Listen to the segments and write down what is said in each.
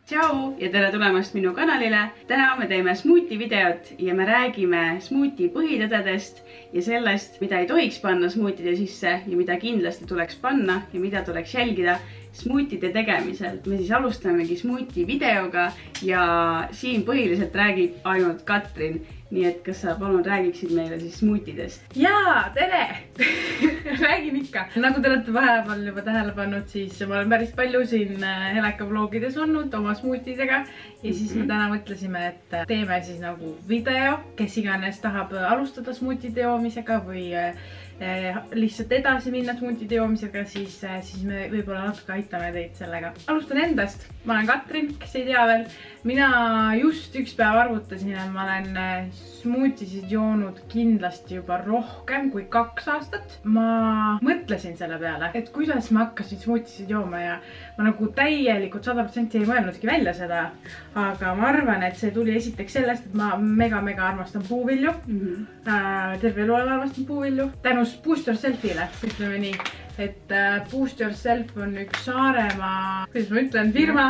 Tšau ja tere tulemast minu kanalile. Täna me teeme smuuti videot ja me räägime smuuti põhitõdedest ja sellest, mida ei tohiks panna smuutide sisse ja mida kindlasti tuleks panna ja mida tuleks jälgida smuutide tegemisel. Me siis alustamegi smuuti videoga ja siin põhiliselt räägib ainult Katrin. Nii et kas sa palun räägiksid meile siis smuutidest? Jaa, tere! Räägin ikka. Nagu te olete vahepeal juba tähele pannud, siis ma olen päris palju siin Heleka vlogides olnud oma smuutidega. Ja siis me täna mõtlesime, et teeme siis nagu video, kes iganes tahab alustada smuutide joomisega või lihtsalt edasi minna smuutide joomisega, siis me võib-olla natuke aitame teid sellega. Alustan endast. Ma olen Katrin, kes ei tea veel. Mina just üks päev arvutasin, et ma olen smuutisid joonud kindlasti juba rohkem kui 2 aastat. Ma mõtlesin selle peale, et kuidas ma hakkasin smuutisid jooma ja ma nagu täielikult 100% ei mõelnudki välja seda. Aga ma arvan, et see tuli esiteks sellest, et ma mega armastan puuvilju. Terve elu armastan puuvilju. Tänu Boost Yourselfile, ütleme nii. Et Boost Yourself on üks Saaremaa, kuidas ma ütlen, firma,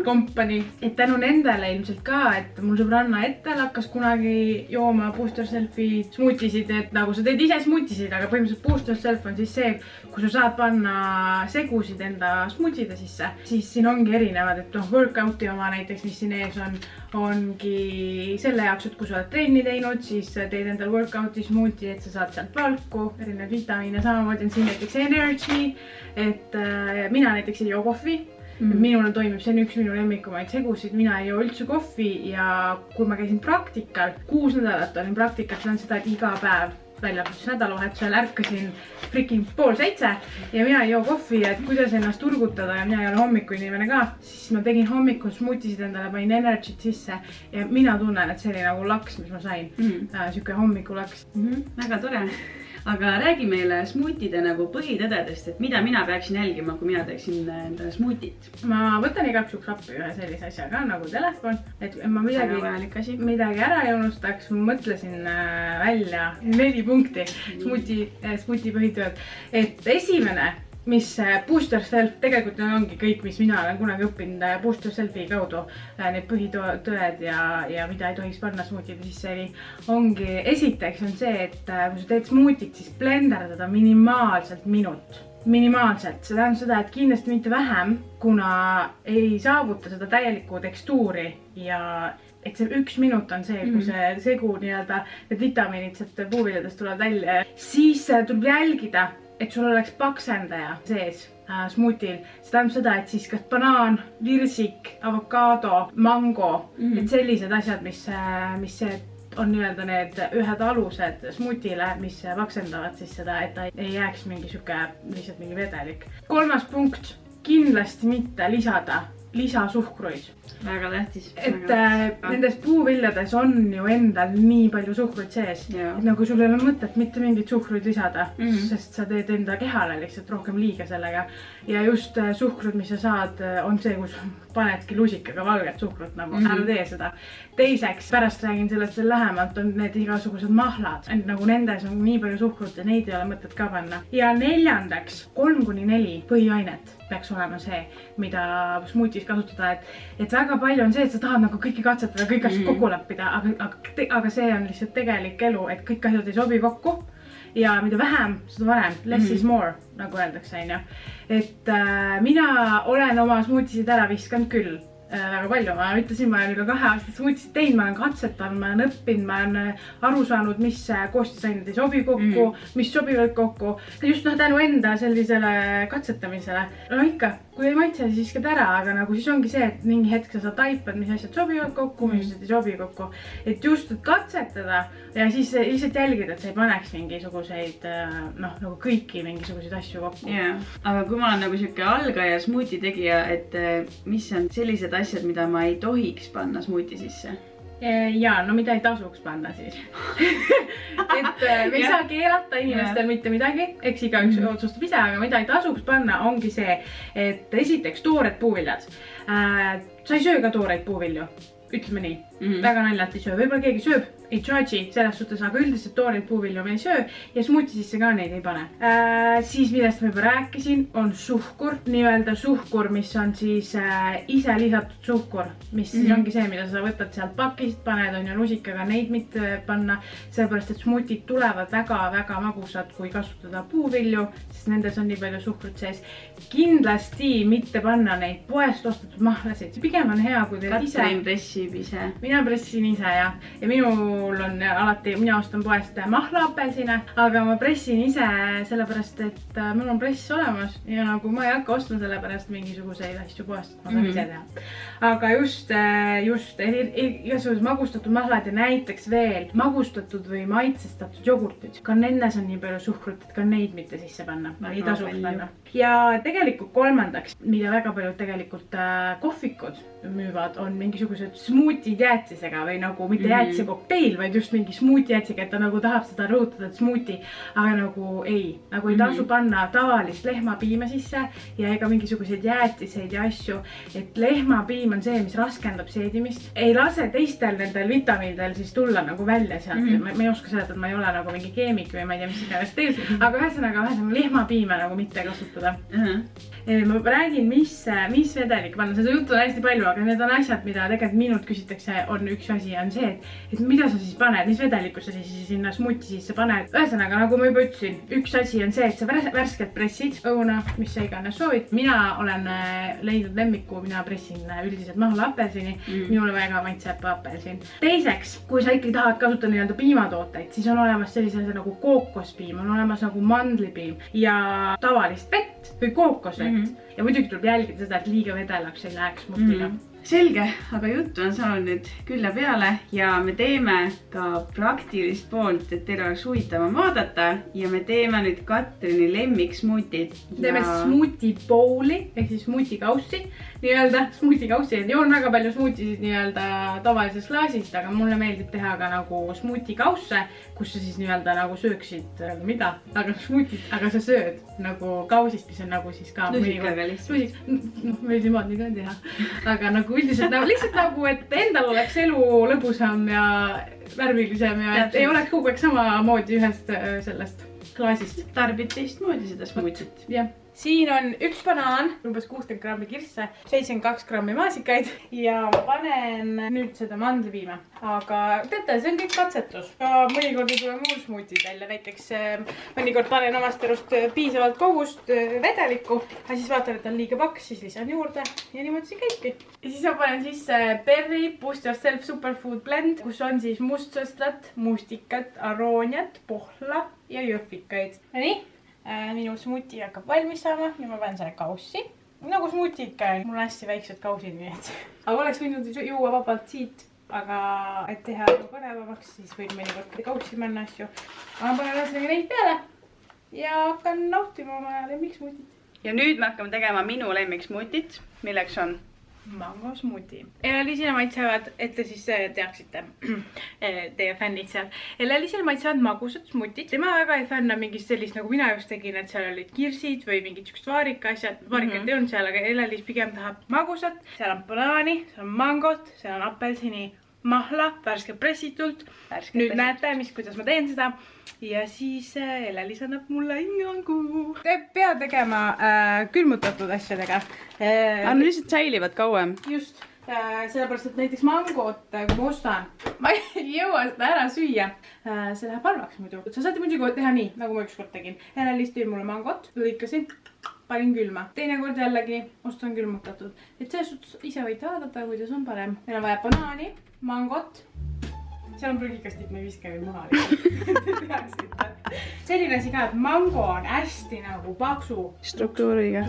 kompani. Et tänu nendele ilmselt ka, et mul sõbranna Ettel hakkas kunagi jooma Boost Yourselfi smuutisid, et nagu sa teed ise smuutisid, aga põhimõtteliselt Boost Yourself on siis see, kui sa saad panna segusid enda smuutide sisse, siis siin ongi erinevad, et workouti oma näiteks, mis siin ees ongi selle jaoks, et kui sa oled trenni teinud, siis teed endal workouti smuuti, et sa saad sealt valku, erinevad vitamiine, samamoodi on siin näiteks energy, et mina näiteks ei joo kohvi. Minule toimib, see on üks minu lemmikumaid segusid, mina ei joo üldse kohvi ja kui ma käisin praktikal, 6 nädalat olin praktikal, see on seda, et iga päev väljapuhtus nädalavahetusel ärkasin freaking 6:30 ja mina ei joo kohvi, et kuidas ennast turgutada ja mina ei ole hommiku inimene ka, siis ma tegin hommikul smuutisid endale, panin energyt sisse ja mina tunnen, et see oli nagu laks, mis ma sain, siuke hommikulaks. Väga tore. Aga räägi meile smuutide nagu põhitõdedest, et mida mina peaksin jälgima, kui mina teeksin endale smuutit. Ma võtan igaks juhuks appi ühe sellise asja ka nagu telefon, et ma midagi ära ei unustaks. Ma mõtlesin välja 4 punkti smuuti põhitõed, et esimene, mis Boost Yourself tegelikult ongi kõik, mis mina olen kunagi õppinud Boost Yourselfi kaudu, need põhitõed ja mida ei tohiks panna smuutide sisse, ongi esiteks on see, et kui sa teed smuutit, siis blenderdada minimaalselt minut. Minimaalselt, see tähendab seda, et kindlasti mitte vähem, kuna ei saavuta seda täielikku tekstuuri ja et see 1 minut on see, kui see segu nii-öelda, need vitamiinid sealt puuviljadest tulevad välja, siis tuleb jälgida, et sul oleks paksendaja sees smuutil. See tähendab seda, et siis kas banaan, virsik, avokaado, mango, et sellised asjad, mis on nii-öelda need ühed alused smuutile, mis paksendavad siis seda, et ta ei jääks mingi siuke lihtsalt mingi vedelik. 3. punkt, kindlasti mitte lisada lisasuhkruid. Väga tähtis. Et nendes puuviljades on ju endal nii palju suhkruid sees, et nagu sul ei ole mõtet mitte mingit suhkruid lisada, sest sa teed enda kehale lihtsalt rohkem liiga sellega. Ja just suhkrud, mis sa saad, on see, kus panedki lusikaga valget suhkrut, nagu ära tee seda. Teiseks, pärast räägin sellest veel lähemalt, on need igasugused mahlad, nagu nendes on nii palju suhkrut ja neid ei ole mõtet ka panna. Ja 4. 3-4 põhiainet peaks olema see, mida smuutis kasutada, et väga palju on see, et sa tahad nagu kõiki katsetada, kõik asjad kokku lappida, aga see on lihtsalt tegelik elu, et kõik asjad ei sobi kokku ja mida vähem, seda varem, less is more, nagu öeldakse, et mina olen oma smuutisid ära viskanud küll väga palju, ma ütlesin, ma olen üle 2 aastat smuutisid teinud, ma olen katsetanud, ma olen õppinud, ma olen aru saanud, mis koostisained ei sobi kokku, mis sobivad kokku. Just tänu enda sellisele katsetamisele. No ikka, kui ei maitse, siis viskad ära, aga nagu siis ongi see, et mingi hetk sa taipad, mis asjad sobivad kokku, mis asjad ei sobi kokku. Et just katsetada ja siis lihtsalt jälgida, et sa ei paneks mingisuguseid, nagu kõiki mingisuguseid asju kokku. Aga kui ma olen nagu siuke algaja smuuti tegija, et mis on sellised asjad, mida ma ei tohiks panna smuuti sisse? Jaa, no mida ei tasuks panna siis. Et me ei saa keelata inimestel mitte midagi, eks igaüks otsustab ise, aga mida ei tasuks panna ongi see, et esiteks toored puuviljad. Sa ei söö ka tooreid puuvilju, ütleme nii. Väga naljalt ei söö, võib-olla keegi sööb, ei judge'i selles suhtes, aga üldiselt tooreid puuvilju me ei söö ja smuuti sisse ka neid ei pane. Siis millest ma juba rääkisin, on suhkur, nii-öelda suhkur, mis on siis ise lisatud suhkur, mis siis ongi see, mida sa võtad sealt pakist, paned on ju lusikaga neid mitte panna, sellepärast et smuutid tulevad väga-väga magusad, kui kasutada puuvilju, sest nendes on nii palju suhkrut sees. Kindlasti mitte panna neid poest ostetud mahlasid, see pigem on hea, kui teed ise. Katrin pressib ise. Mina pressin ise ja minul on alati, mina ostan poest mahlaapelsine, aga ma pressin ise sellepärast, et mul on press olemas ja nagu ma ei hakka ostma sellepärast mingisuguseid asju poest, ma saan ise teha. Aga just igasugused magustatud mahlad ja näiteks veel magustatud või maitsestatud jogurtid. Ka nendes on nii palju suhkrut, et ka neid mitte sisse panna. Ei tasu panna. Ja tegelikult kolmandaks, mida väga paljud tegelikult kohvikud müüvad, on mingisugused smuutid jäätisega või nagu mitte jäätise kokteil, vaid just mingi smuuti jäätisega, et ta nagu tahab seda rõhutada, et smuuti, aga nagu ei tasu panna tavalist lehmapiima sisse ja ega mingisuguseid jäätiseid ja asju, et lehmapiim on see, mis raskendab seedimist, ei lase teistel nendel vitamiinidel siis tulla nagu välja sealt. Ma ei oska seletada, ma ei ole nagu mingi keemik või ma ei tea, mis iganes teil, aga ühesõnaga lehmapiime nagu mitte kasutada. Ma räägin, mis vedelik panna, seda juttu on hästi palju, aga need on asjad, mida tegelikult minult küsitakse, on üks asi, on see, et mida sa siis paned, mis vedelikku sa siis sinna smuuti sisse paned. Ühesõnaga, nagu ma juba ütlesin, üks asi on see, et sa värskelt pressid õuna, mis sa iganes soovid. Mina olen leidnud lemmiku, mina pressin üldiselt mahla apelsini, minule väga maitseb apelsin. Teiseks, kui sa ikkagi tahad kasutada nii-öelda piimatooteid, siis on olemas sellise nagu kookospiim, on olemas nagu mandlipiim ja tavalist vett või kookosvett. Ja muidugi tuleb jälgida seda, et liiga vedelaks ei läheks smutiga. Selge, aga juttu on saanud nüüd külla peale ja me teeme ka praktilist poolt, et teil oleks huvitavam vaadata ja me teeme nüüd Katrini lemmiksmuutid. Teeme smuuti bowli ehk siis smuutikaussi, nii-öelda smuutikaussi. Joon väga palju smuutisid nii-öelda tavalisest klaasist, aga mulle meeldib teha ka nagu smuutikausse, kus sa siis nii-öelda nagu sööksid, mida? Aga smuutit, aga sa sööd nagu kausist, mis on nagu siis ka lusikaga lihtsalt. Võisi moodi ka teha, aga nagu üldiselt nagu lihtsalt nagu, et endal oleks elu lõbusam ja värvilisem ja et ei oleks kogu aeg samamoodi ühest sellest klaasist. Tarbid teistmoodi seda smuutit. Jah. Siin on üks banaan, umbes 60 grammi kirsse, 72 grammi maasikaid ja ma panen nüüd seda mandlipiima. Aga teate, see on kõik katsetus. Mõnikord ei tule muul smuutid välja, näiteks mõnikord panen omast arust piisavalt kogust vedelikku, aga siis vaatan, et on liiga paks, siis lisan juurde ja niimoodi siin käibki. Ja siis ma panen sisse Berry Boost Yourself Superfood Blend, kus on siis mustsõstrat, mustikat, arooniat, pohla ja jõhvikaid. Ja nii. Minu smuuti hakkab valmis saama ja ma panen selle kaussi. Nagu smuuti ikka, mul on hästi väiksed kausid, nii et. Aga oleks võinud juua vabalt siit, aga et teha põnevamaks, siis võin mõnikord kaussi manna asju. Aga ma panen ühesõnaga neid peale ja hakkan nautima oma lemmiksmuutit. Ja nüüd me hakkame tegema minu lemmiksmuutit, milleks on mango smuuti. Elalisile maitsevad, et te siis teaksite, teie fännid seal. Elalisile maitsevad magusad smuutid. Tema väga ei fänna mingist sellist, nagu mina just tegin, et seal olid kirsid või mingid üks vaarika asjad. Vaarikat ei olnud seal, aga Elalis pigem tahab magusat. Seal on banaani, seal on mangot, seal on apelsini mahla, värskelt pressitult. Nüüd näete, kuidas ma teen seda. Ja siis Elalis annab mulle hingangu. Te pea tegema külmutatud asjadega. Aga lihtsalt säilivad kauem. Just. Sellepärast, et näiteks mangot, kui ma ostan, ma ei jõua seda ära süüa. See läheb halvaks muidu. Sa saate muidugi teha nii, nagu ma ükskord tegin. Elalis tõi mulle mangot, lõikasin, panin külma. Teine kord jällegi ostan külmutatud. Et selles suhtes ise võite vaadata, kuidas on parem. Meil on vaja banaani, mangot. Seal on prügikastid, me ei viska veel maha. Selline asi ka, et mango on hästi nagu paksu struktuuriga.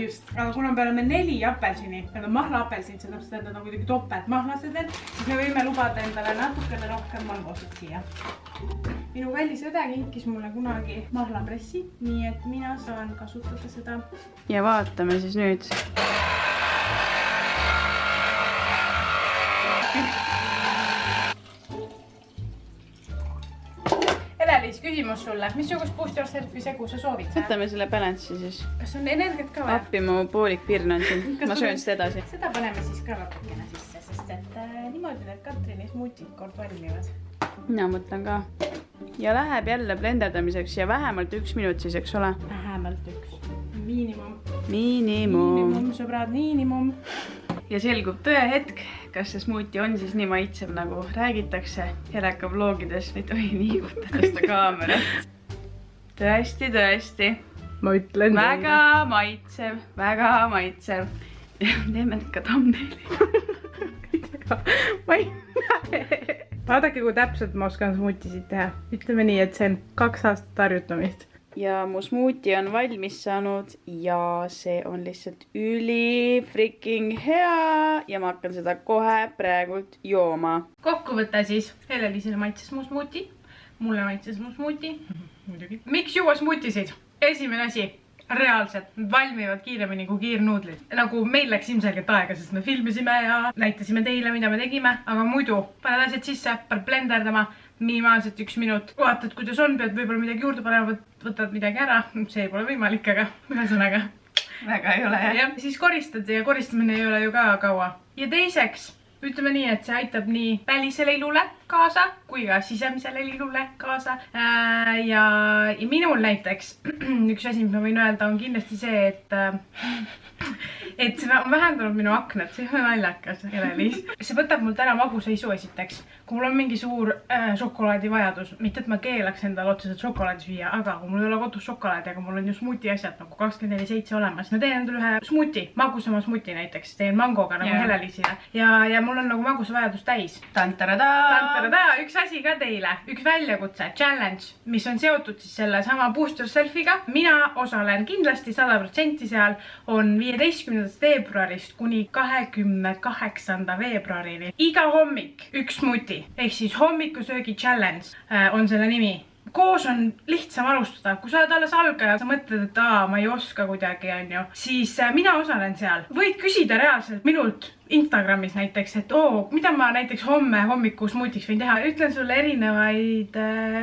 Just, aga kuna peale me 4 apelsini, need on mahla apelsin, see täpselt tähendab nagu kuidagi topelt mahlased, siis me võime lubada endale natukene rohkem mangosid siia. Minu kallis õde kinkis mulle kunagi mahlapressi, nii et mina saan kasutada seda. Ja vaatame siis nüüd. Elalis, küsimus sulle. Missugust Boost Yourselfi segu sa soovid? Võtame selle balanssi siis. Kas on energiat ka vaja? Appi mu poolik pirn on siin. Ma söön seda edasi. Seda paneme siis ka natukene sisse, sest et niimoodi need Katrini smuutid kord valmivad. Mina mõtlen ka. Ja läheb jälle blenderdamiseks ja vähemalt 1 minut siis, eks ole? Vähemalt 1. Miinimum. Miinimum. Sõbrad, miinimum. Ja selgub tõe hetk, kas see smuuti on siis nii maitsev, nagu räägitakse Heleka vlogides. Ei tohi liigutada seda kaamerat. Tõesti. Ma ütlen. Väga maitsev. Ja teeme ka thumbnaili. Ma ei näe. Vaadake, kui täpselt ma oskan smuutisid teha. Ütleme nii, et see on 2 aastat harjutamist. Ja mu smuuti on valmis saanud ja see on lihtsalt üli freaking hea ja ma hakkan seda kohe praegult jooma. Kokkuvõte siis. Helelisele maitses mu smuuti. Mulle maitses mu smuuti. Miks juua smuutisid? Esimene asi. Reaalselt, nad valmivad kiiremini kui kiirnuudlid. Nagu meil läks ilmselgelt aega, sest me filmisime ja näitasime teile, mida me tegime. Aga muidu, paned asjad sisse, paned blenderdama, minimaalselt 1 minut. Vaatad, kuidas on, pead võib-olla midagi juurde panema, võtad midagi ära. See pole võimalik, aga ühesõnaga. Väga ei ole, jah. Ja siis koristad ja koristamine ei ole ju ka kaua. Ja teiseks, ütleme nii, et see aitab nii välisele ilule kaasa kui ka sisemisele ilule kaasa. Ja minul näiteks üks asi, mis ma võin öelda, on kindlasti see, et see on vähendanud minu aknad. See on naljakas, Helelis. See võtab mult ära magusaisu esiteks. Kui mul on mingi suur šokolaadi vajadus, mitte et ma keelaks endale otseselt šokolaadi süüa, aga kui mul ei ole kodus šokolaadi, aga mul on ju smuuti asjad nagu 24/7 olemas. Ma teen endale ühe smuuti, magusama smuuti näiteks. Teen mangoga nagu Helelisile. Ja mul on nagu magusa vajadus täis. Üks asi ka teile, üks väljakutse, challenge, mis on seotud siis selle sama booster selfie'ga. Mina osalen kindlasti 100% seal, on 15. veebruarist kuni 28. veebruarini. Iga hommik 1 smuuti, ehk siis hommikusöögi challenge on selle nimi. Koos on lihtsam alustada. Kui sa oled alles algaja, sa mõtled, et ma ei oska kuidagi, on ju, siis mina osalen seal. Võid küsida reaalselt minult Instagramis näiteks, et mida ma näiteks homme hommiku smuutiks võin teha. Ütlen sulle erinevaid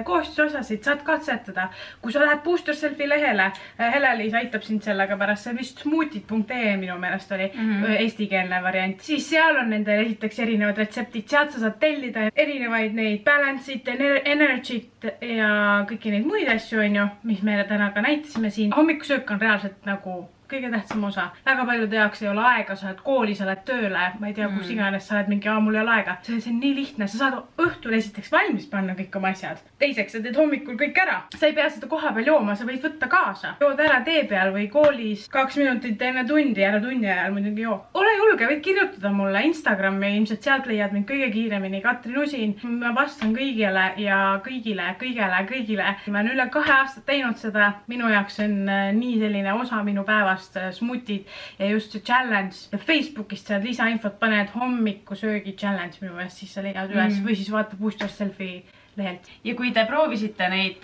koostisosasid, saad katsetada. Kui sa lähed booster selfie lehele, Helelis aitab sind sellega pärast, see vist smoothid.ee minu meelest oli eestikeelne variant. Siis seal on nendel esiteks erinevad retseptid, sealt sa saad tellida erinevaid neid balance'it, energy't ja kõiki neid muid asju, on ju, mis me täna ka näitasime siin. Hommikusöök on reaalselt nagu kõige tähtsam osa. Väga paljude jaoks ei ole aega, sa oled kooli, sa oled tööle, ma ei tea, kus iganes sa oled mingi mul ei ole aega. See on nii lihtne, sa saad õhtul esiteks valmis panna kõik oma asjad. Teiseks, sa teed hommikul kõik ära. Sa ei pea seda koha peal jooma, sa võid võtta kaasa. Jood ära tee peal või koolis 2 minutit enne tundi, ära tunni ajal muidugi joo. Ole julge, võid kirjutada mulle Instagrami, ilmselt sealt leiad mind kõige kiiremini. Katrin Usin, ma vastan kõigile ja kõigile. Ma olen üle 2 aastat teinud seda. Minu jaoks on nii selline osa minu päevast smuutid ja just see challenge. Ja Facebookist saad lisainfot, paned hommikusöögi challenge minu meelest, siis sa leiad üles või siis vaata booster selfie lehelt. Ja kui te proovisite neid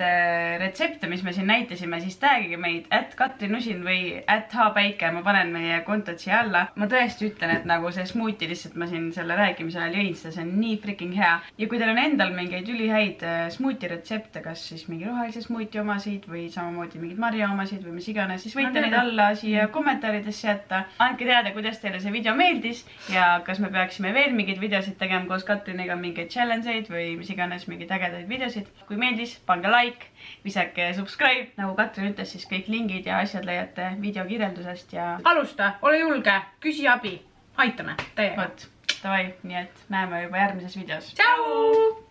retsepte, mis me siin näitasime, siis tagige meid @Katrinusin või @hpäike. Ma panen meie kontod siia alla. Ma tõesti ütlen, et nagu see smuuti lihtsalt ma siin selle rääkimise ajal jõin, see on nii freaking hea. Ja kui teil on endal mingeid ülihäid smuuti retsepte, kas siis mingi rohelise smuuti omasid või samamoodi mingid marja omasid või mis iganes, siis võite neid alla siia kommentaaridesse jätta. Andke teada, kuidas teile see video meeldis ja kas me peaksime veel mingeid videosid tegema koos Katriniga, mingeid challenge'eid või mis iganes mingeid ägedaid videosid. Kui meeldis, pange like, visake subscribe. Nagu Katrin ütles, siis kõik lingid ja asjad leiate video kirjeldusest ja... Alusta, ole julge, küsi abi. Aitame, teiega. Vot, davai, nii et näeme juba järgmises videos. Tšau!